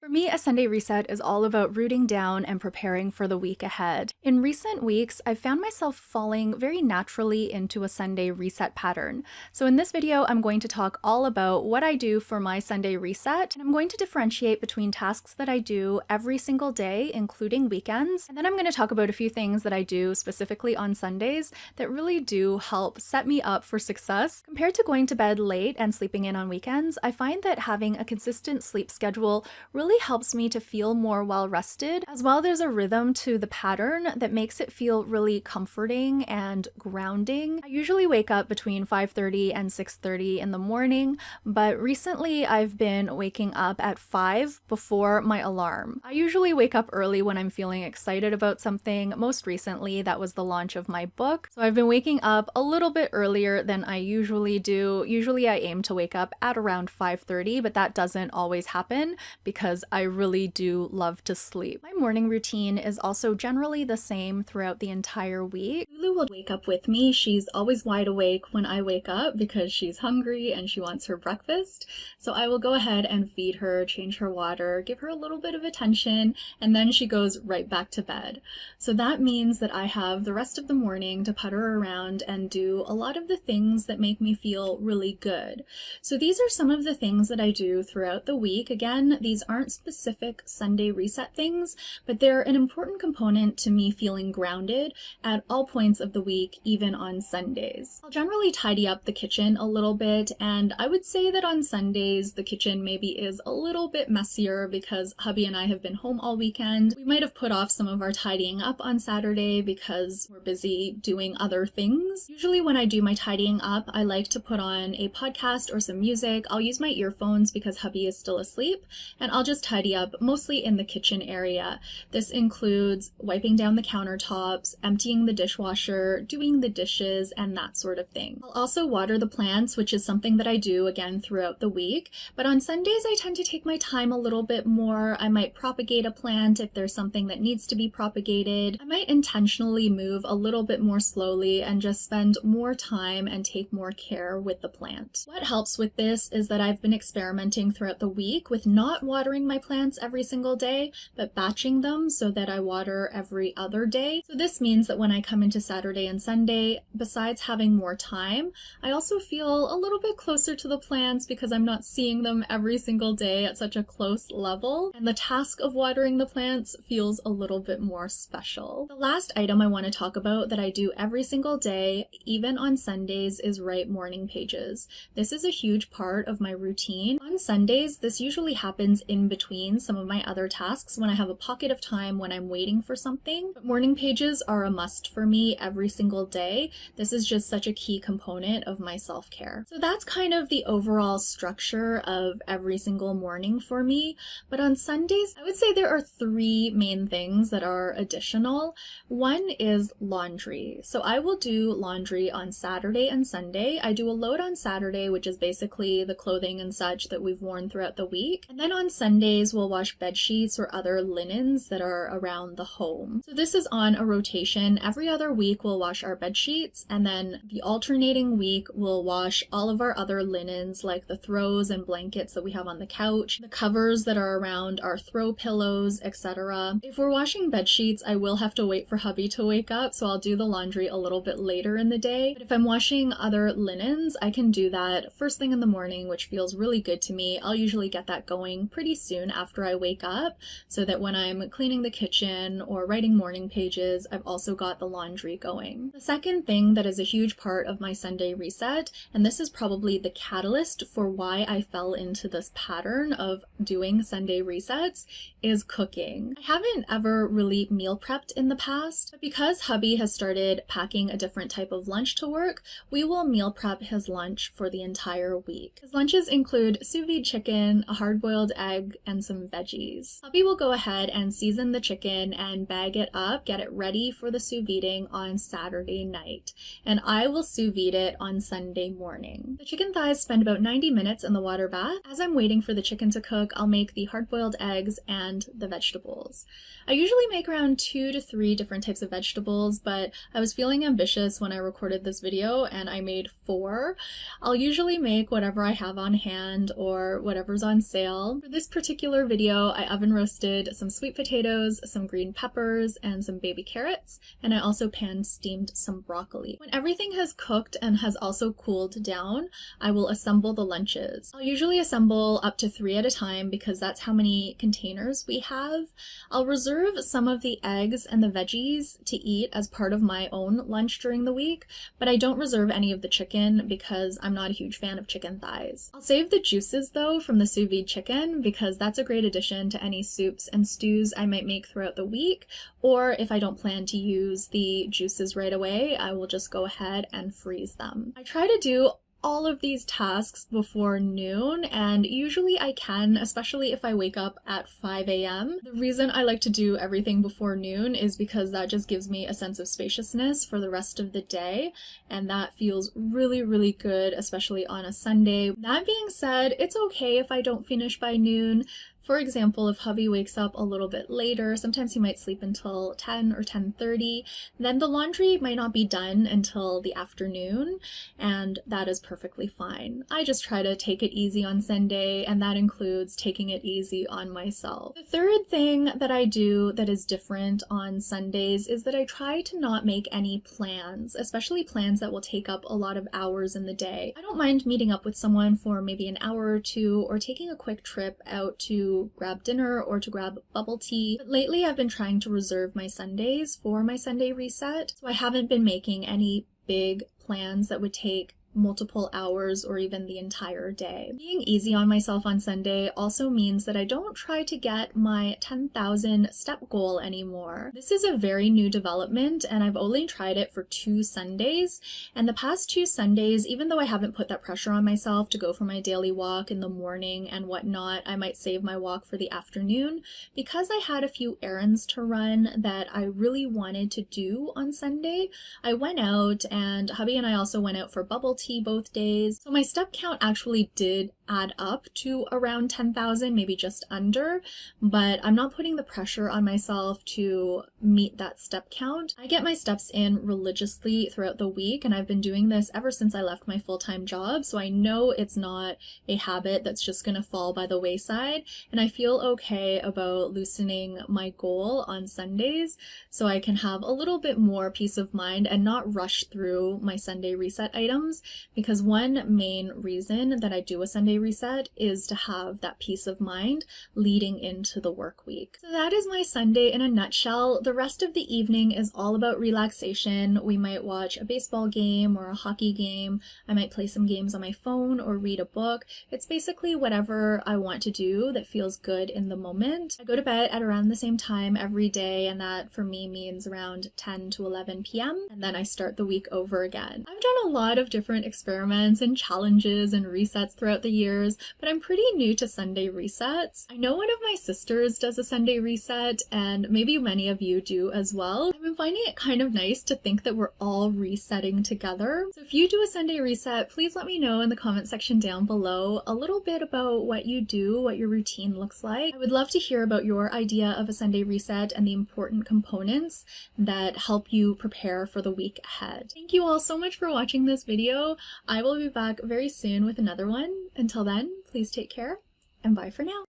For me, a Sunday reset is all about rooting down and preparing for the week ahead. In recent weeks, I've found myself falling very naturally into a Sunday reset pattern. So in this video, I'm going to talk all about what I do for my Sunday reset, and I'm going to differentiate between tasks that I do every single day, including weekends, and then I'm going to talk about a few things that I do specifically on Sundays that really do help set me up for success. Compared to going to bed late and sleeping in on weekends, I find that having a consistent sleep schedule really helps me to feel more well rested. As well, there's a rhythm to the pattern that makes it feel really comforting and grounding. I usually wake up between 5:30 and 6:30 in the morning, but recently I've been waking up at 5 before my alarm. I usually wake up early when I'm feeling excited about something. Most recently, that was the launch of my book. So I've been waking up a little bit earlier than I usually do. Usually I aim to wake up at around 5:30, but that doesn't always happen because I really do love to sleep. My morning routine is also generally the same throughout the entire week. Lulu will wake up with me. She's always wide awake when I wake up because she's hungry and she wants her breakfast. So I will go ahead and feed her, change her water, give her a little bit of attention, and then she goes right back to bed. So that means that I have the rest of the morning to putter around and do a lot of the things that make me feel really good. So these are some of the things that I do throughout the week. Again, these aren't specific Sunday reset things, but they're an important component to me feeling grounded at all points of the week, even on Sundays. I'll generally tidy up the kitchen a little bit, and I would say that on Sundays the kitchen maybe is a little bit messier because hubby and I have been home all weekend. We might have put off some of our tidying up on Saturday because we're busy doing other things. Usually when I do my tidying up, I like to put on a podcast or some music. I'll use my earphones because hubby is still asleep, and I'll just tidy up mostly in the kitchen area. This includes wiping down the countertops, emptying the dishwasher, doing the dishes, and that sort of thing. I'll also water the plants, which is something that I do again throughout the week, but on Sundays I tend to take my time a little bit more. I might propagate a plant if there's something that needs to be propagated. I might intentionally move a little bit more slowly and just spend more time and take more care with the plant. What helps with this is that I've been experimenting throughout the week with not watering my plants every single day, but batching them so that I water every other day. So this means that when I come into Saturday and Sunday, besides having more time, I also feel a little bit closer to the plants because I'm not seeing them every single day at such a close level, and the task of watering the plants feels a little bit more special. The last item I want to talk about that I do every single day, even on Sundays, is write morning pages. This is a huge part of my routine. On Sundays, this usually happens in between some of my other tasks when I have a pocket of time when I'm waiting for something. But morning pages are a must for me every single day. This is just such a key component of my self-care. So that's kind of the overall structure of every single morning for me. But on Sundays, I would say there are three main things that are additional. One is laundry. So I will do laundry on Saturday and Sunday. I do a load on Saturday, which is basically the clothing and such that we've worn throughout the week. And then on Sundays, we'll wash bed sheets or other linens that are around the home. So this is on a rotation. Every other week, we'll wash our bed sheets, and then the alternating week, we'll wash all of our other linens, like the throws and blankets that we have on the couch, the covers that are around our throw pillows, etc. If we're washing bed sheets, I will have to wait for hubby to wake up, so I'll do the laundry a little bit later in the day. But if I'm washing other linens, I can do that first thing in the morning, which feels really good to me. I'll usually get that going pretty soon after I wake up, so that when I'm cleaning the kitchen or writing morning pages, I've also got the laundry going. The second thing that is a huge part of my Sunday reset, and this is probably the catalyst for why I fell into this pattern of doing Sunday resets, is cooking. I haven't ever really meal prepped in the past, but because hubby has started packing a different type of lunch to work, we will meal prep his lunch for the entire week. His lunches include sous vide chicken, a hard-boiled egg, and some veggies. Hubby will go ahead and season the chicken and bag it up, get it ready for the sous videing on Saturday night, and I will sous vide it on Sunday morning. The chicken thighs spend about 90 minutes in the water bath. As I'm waiting for the chicken to cook, I'll make the hard-boiled eggs and the vegetables. I usually make around 2 to 3 different types of vegetables, but I was feeling ambitious when I recorded this video and I made 4. I'll usually make whatever I have on hand or whatever's on sale. For this particular particular video, I oven roasted some sweet potatoes, some green peppers, and some baby carrots, and I also pan steamed some broccoli. When everything has cooked and has also cooled down, I will assemble the lunches. I'll usually assemble up to 3 at a time because that's how many containers we have. I'll reserve some of the eggs and the veggies to eat as part of my own lunch during the week, but I don't reserve any of the chicken because I'm not a huge fan of chicken thighs. I'll save the juices though from the sous vide chicken because that's a great addition to any soups and stews I might make throughout the week, or if I don't plan to use the juices right away, I will just go ahead and freeze them. I try to do all of these tasks before noon, and usually I can, especially if I wake up at 5 a.m. The reason I like to do everything before noon is because that just gives me a sense of spaciousness for the rest of the day, and that feels really, really good, especially on a Sunday. That being said, it's okay if I don't finish by noon. For example, if hubby wakes up a little bit later, sometimes he might sleep until 10 or 10:30, then the laundry might not be done until the afternoon, and that is perfectly fine. I just try to take it easy on Sunday, and that includes taking it easy on myself. The third thing that I do that is different on Sundays is that I try to not make any plans, especially plans that will take up a lot of hours in the day. I don't mind meeting up with someone for maybe an hour or two, or taking a quick trip out to grab dinner or to grab bubble tea. But lately I've been trying to reserve my Sundays for my Sunday reset, so I haven't been making any big plans that would take multiple hours or even the entire day. Being easy on myself on Sunday also means that I don't try to get my 10,000 step goal anymore. This is a very new development, and I've only tried it for 2 Sundays, and the past 2 Sundays, even though I haven't put that pressure on myself to go for my daily walk in the morning and whatnot, I might save my walk for the afternoon, because I had a few errands to run that I really wanted to do on Sunday. I went out, and hubby and I also went out for bubble tea both days. So my step count actually did add up to around 10,000, maybe just under, but I'm not putting the pressure on myself to meet that step count. I get my steps in religiously throughout the week, and I've been doing this ever since I left my full-time job, so I know it's not a habit that's just gonna fall by the wayside, and I feel okay about loosening my goal on Sundays so I can have a little bit more peace of mind and not rush through my Sunday reset items, because one main reason that I do a Sunday reset is to have that peace of mind leading into the work week. So that is my Sunday in a nutshell. The rest of the evening is all about relaxation. We might watch a baseball game or a hockey game. I might play some games on my phone or read a book. It's basically whatever I want to do that feels good in the moment. I go to bed at around the same time every day, and that for me means around 10 to 11 p.m. and then I start the week over again. I've done a lot of different experiments and challenges and resets throughout the years, but I'm pretty new to Sunday resets. I know one of my sisters does a Sunday reset, and maybe many of you do as well. I've been finding it kind of nice to think that we're all resetting together. So if you do a Sunday reset, please let me know in the comment section down below a little bit about what you do, what your routine looks like. I would love to hear about your idea of a Sunday reset and the important components that help you prepare for the week ahead. Thank you all so much for watching this video. I will be back very soon with another one. Until then, please take care, and bye for now.